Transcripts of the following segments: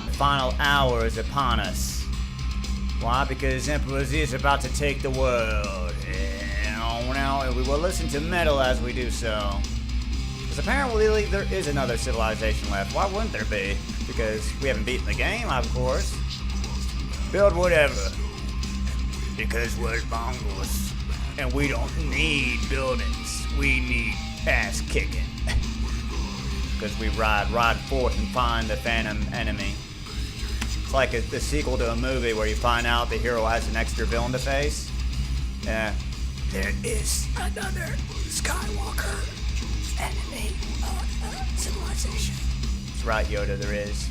The final hour is upon us. Why? Because Emperor Z is about to take the world. And we will listen to metal as we do so. Because apparently there is another civilization left. Why wouldn't there be? Because we haven't beaten the game, of course. Build whatever. Because we're Mongols. And we don't need buildings. We need ass kicking. Because we ride forth and find the phantom enemy. It's like the sequel to a movie where you find out the hero has an extra villain to face. Yeah. There is another Skywalker enemy civilization. That's right, Yoda, there is.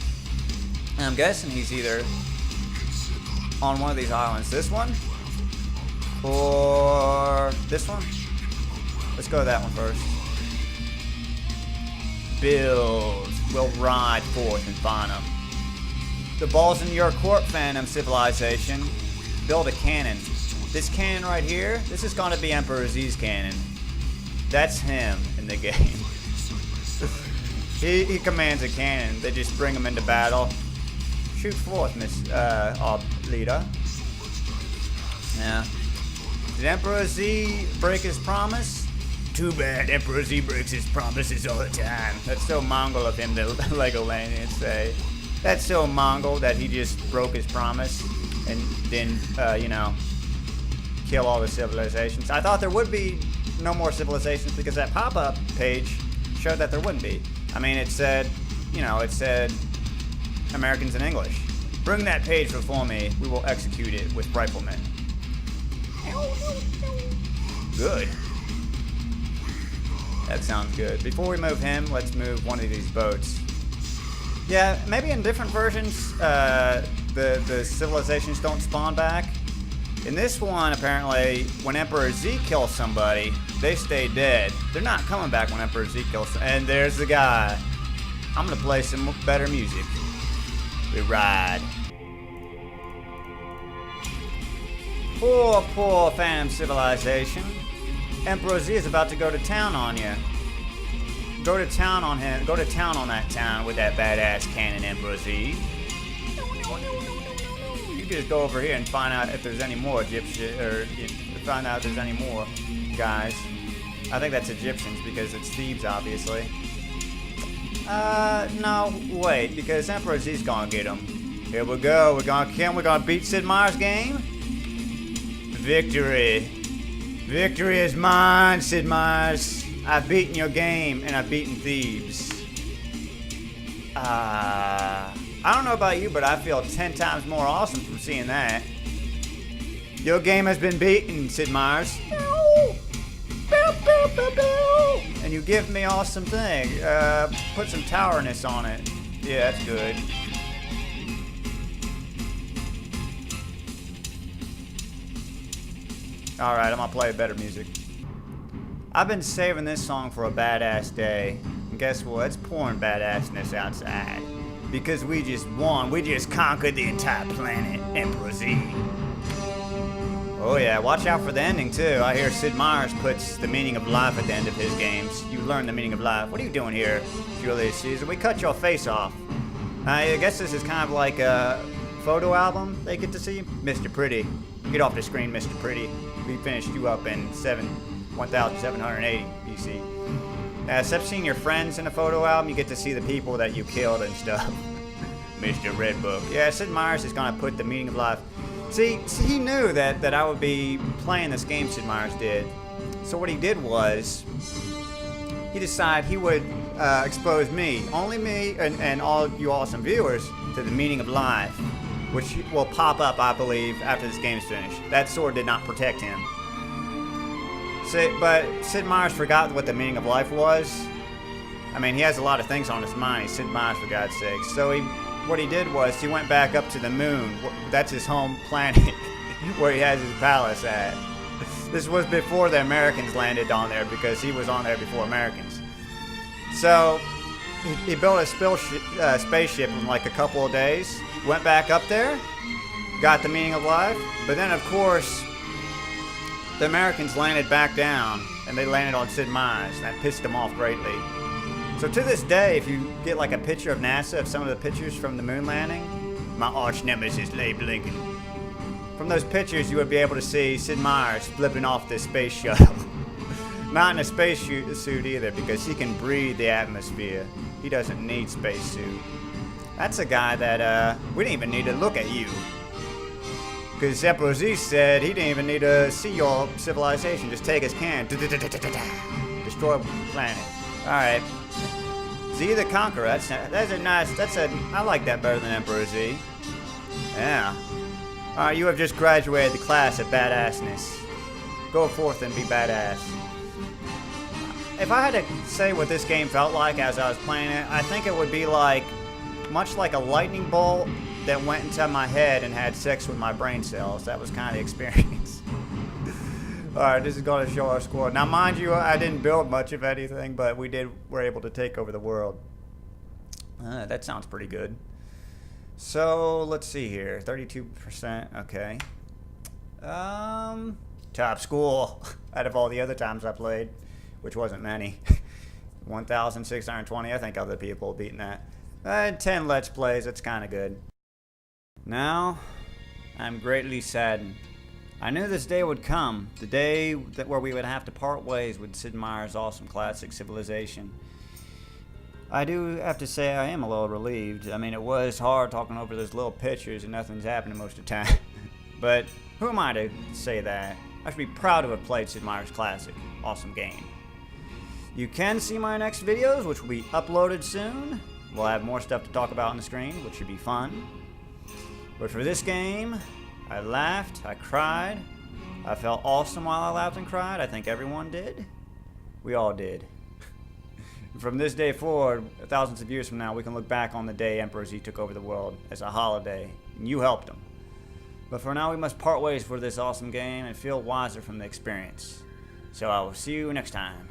And I'm guessing he's either on one of these islands. This one? Or this one? Let's go to that one first. Build. We'll ride forth and find them. The ball's in your court, Phantom Civilization. Build a cannon. This cannon right here, this is going to be Emperor Z's cannon. That's him in the game. he commands a cannon. They just bring him into battle. Shoot forth, Miss Leader. Yeah. Did Emperor Z break his promise? Too bad Emperor Z breaks his promises all the time. That's so Mongol of him, the Legolandians say. That's so Mongol that he just broke his promise and then, kill all the civilizations. I thought there would be no more civilizations because that pop-up page showed that there wouldn't be. I mean, it said Americans in English. Bring that page before me. We will execute it with riflemen. Good. That sounds good. Before we move him, let's move one of these boats. Yeah, maybe in different versions, the civilizations don't spawn back. In this one, apparently, when Emperor Z kills somebody, they stay dead. They're not coming back when Emperor Z kills somebody. And there's the guy. I'm gonna play some better music. We ride. Poor Phantom Civilization. Emperor Z is about to go to town on you. Go to town on him. Go to town on that town with that badass cannon, Emperor Z. You just go over here and find out if there's any more Egyptian, or find out if there's any more guys. I think that's Egyptians because it's Thebes, obviously. No, wait, because Emperor Z's gonna get him. Here we go. We're gonna kill him. We're gonna beat Sid Meier's game. Victory. Victory is mine, Sid Meier's. I've beaten your game, and I've beaten Thebes. I don't know about you, but I feel 10 times more awesome from seeing that. Your game has been beaten, Sid Meier's. And you give me awesome thing. Put some towerness on it. Yeah, that's good. Alright, I'm gonna play better music. I've been saving this song for a badass day. And guess what? It's pouring badassness outside. Because we just won. We just conquered the entire planet, Emperor Z. Oh yeah, watch out for the ending too. I hear Sid Meier's puts the meaning of life at the end of his games. You learn the meaning of life. What are you doing here, Julius Caesar? We cut your face off. I guess this is kind of like a photo album they get to see. Mr. Pretty. Get off the screen, Mr. Pretty. We finished you up in 1780 BC. Except seeing your friends in a photo album, you get to see the people that you killed and stuff. Mr. Red Book. Yeah, Sid Meier's is gonna put the meaning of life. See, he knew that I would be playing this game, Sid Meier's did. So what he did was, he decided he would expose me, only me, and all you awesome viewers, to the meaning of life, which will pop up, I believe, after this game's finished. That sword did not protect him. But Sid Meier's forgot what the meaning of life was. I mean, he has a lot of things on his mind. He's Sid Meier's, for God's sake. So what he did was he went back up to the moon. That's his home planet, where he has his palace at. This was before the Americans landed on there, because he was on there before Americans. So he built a spaceship in like a couple of days, went back up there, got the meaning of life, but then of course the Americans landed back down, and they landed on Sid Meier's, and that pissed him off greatly. So to this day, if you get like a picture of NASA, of some of the pictures from the moon landing, my arch nemesis Abe Lincoln. From those pictures, you would be able to see Sid Meier's flipping off this space shuttle. Not in a space suit either, because he can breathe the atmosphere. He doesn't need spacesuit. That's a guy that we didn't even need to look at you. Because Emperor Z said he didn't even need to see your civilization. Just take his can. Destroy the planet. Alright. Z the Conqueror. That's a nice. I like that better than Emperor Z. Yeah. Alright, you have just graduated the class of badassness. Go forth and be badass. If I had to say what this game felt like as I was playing it, I think it would be like, much like a lightning bolt that went into my head and had sex with my brain cells. That was kind of the experience. Alright, this is going to show our score. Now, mind you, I didn't build much of anything, but were able to take over the world. That sounds pretty good. So, let's see here. 32%, okay. Top school out of all the other times I played, which wasn't many. 1,620, I think other people beating that. 10 Let's Plays, that's kind of good. Now, I'm greatly saddened. I knew this day would come, the day where we would have to part ways with Sid Meier's awesome classic Civilization. I do have to say I am a little relieved. I mean, it was hard talking over those little pictures and nothing's happening most of the time. But who am I to say that? I should be proud to have played Sid Meier's classic. Awesome game. You can see my next videos, which will be uploaded soon. We'll have more stuff to talk about on the screen, which should be fun. But for this game, I laughed, I cried, I felt awesome while I laughed and cried. I think everyone did. We all did. From this day forward, thousands of years from now, we can look back on the day Emperor Z took over the world as a holiday, and you helped him. But for now, we must part ways for this awesome game and feel wiser from the experience. So I will see you next time.